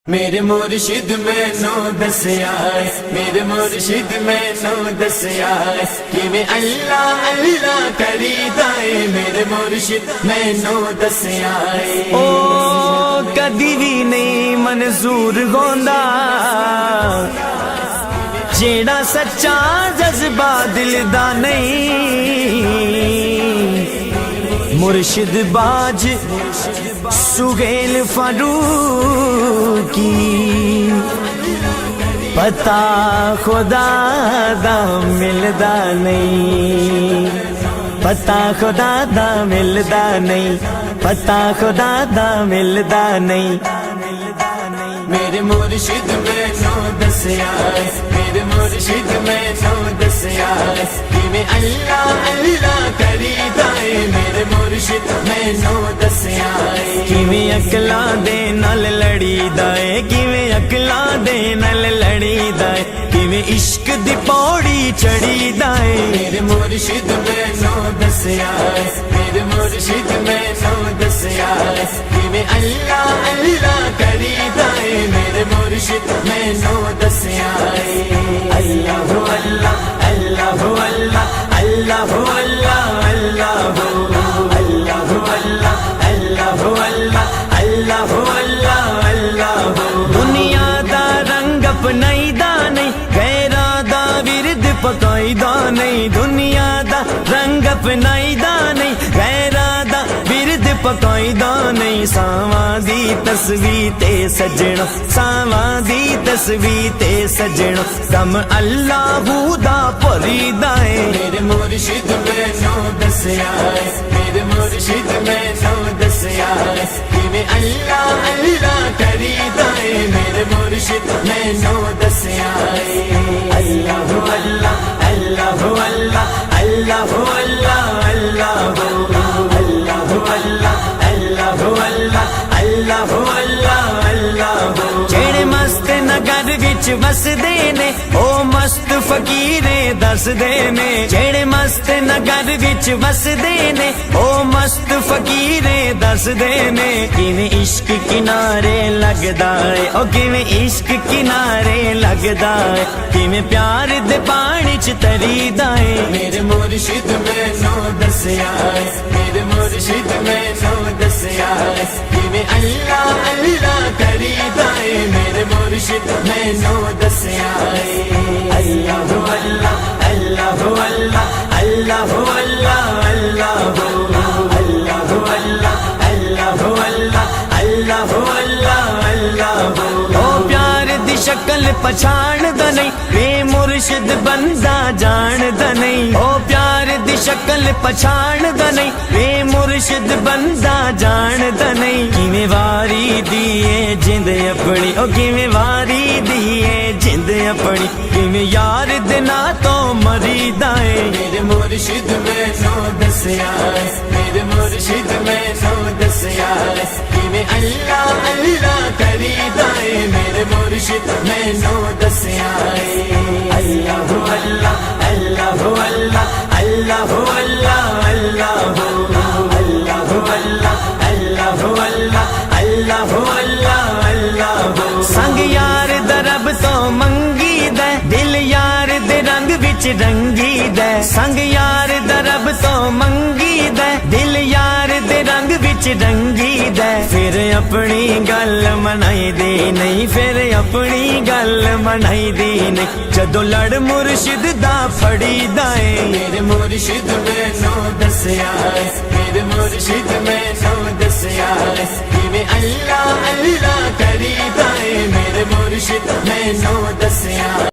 میرے مرشد مینو دسیا میرے مرشد مینو دسیا کہ میں اللہ اللہ کریدا ہے میرے مرشد مینو دسیا او کدی بھی نہیں منظور ہوندا جیڑا سچا جذبہ دل دا نہیں مرشد باج سہیل فاروقی پتا خدا دا ملدا نہیں پتا خدا دا ملدا نہیں پتا خدا دا ملدا نہیں میرے مرشد مینو دسیا میرے مرشد مینو دسیا کہ میں اللہ اللہ کریدا ہے میرے مرشد مینو دسیا کیویں عقلاں دے نال لڑیدا ہے کیویں عقلاں دے نال لڑیدا ہے کیویں عشق دی پوڑی چڑھیدا ہے میرے مرشد مینو دسیا میرے مرشد مینو دسیا کہ میں اللہ اللہ کریدا ہے میرے مرشد مینو دسیا اللہ اللہ اللہ اللہ اللہ اللہ اللہ اللہ اللہ اللہ اللہ اللہ دنیا دا رنگ اپنائیدا نہیں غیراں دا ورد پکائیدا نہیں دنیا دا رنگ اپنائیدا نہیں غیراں دا ورد پکائیدا نہیں ساواں دی تصویر تے سجنا ساواں دی تصویر تے سجنا کم اللہ دا پریدا ہے میرے مرشد مینو دسیا میرے مرشد مینو دسیا کہ میں اللہ اللہ کریدا ہے میرے مرشد مینو دسیا اللہ اللہ اللہ اللہ اللہ اللہ اللہ اللہ اللہ جڑے مست نگر وچ وسدے نے او مست فقیرے دسدے نے جڑے مست نگر وچ وسدے نے او مست فقیرے دسدے نے کیویں عشق کنارے لگدا ہے او کیویں عشق کنارے لگدا ہے کیویں پیار دے پانی چ تریدا ہے میرے مرشد مینو دسیا میرے مرشد مینو دسیا کہ میں اللہ اللہ کریدا ہے میرے مرشد مینو دسیا اللہ اللہ اللہ اللہ اللہ اللہ اللہ اللہ اللہ او پیار دی شکل پہچان دا نہیں بے مرشد بندہ جان دا نہیں او پیار دی شکل پہچان دا نہیں بے مرشد بندہ جان دا نہیں کیویں واری دیے جند اپنی او کیویں واری دیے جند اپنی کیویں یار دے نا تو مریدا ہے میرے مرشد مینو دسیا میرے مرشد مینو دسیا کہ میں اللہ اللہ کریدا ہے میرے مرشد مینو دسیا اللہ اللہ اللہ اللہ اللہ اللہ اللہ اللہ اللہ سنگ یار درب تو منگی دے دل یار دے رنگ وچ رنگی دے سنگ یار درب تو منگی دے دل یار دے رنگ وچ رنگی دے پھر اپنی گل منائی دی نہیں پھر اپنی گل منائی دی نہیں جدو لڑ مرشد دا پھڑی دائے میرے مرشد مینو دسیا میرے مرشد مینو دسیا کہ میں اللہ اللہ کریدا ہے میرے مرشد مینو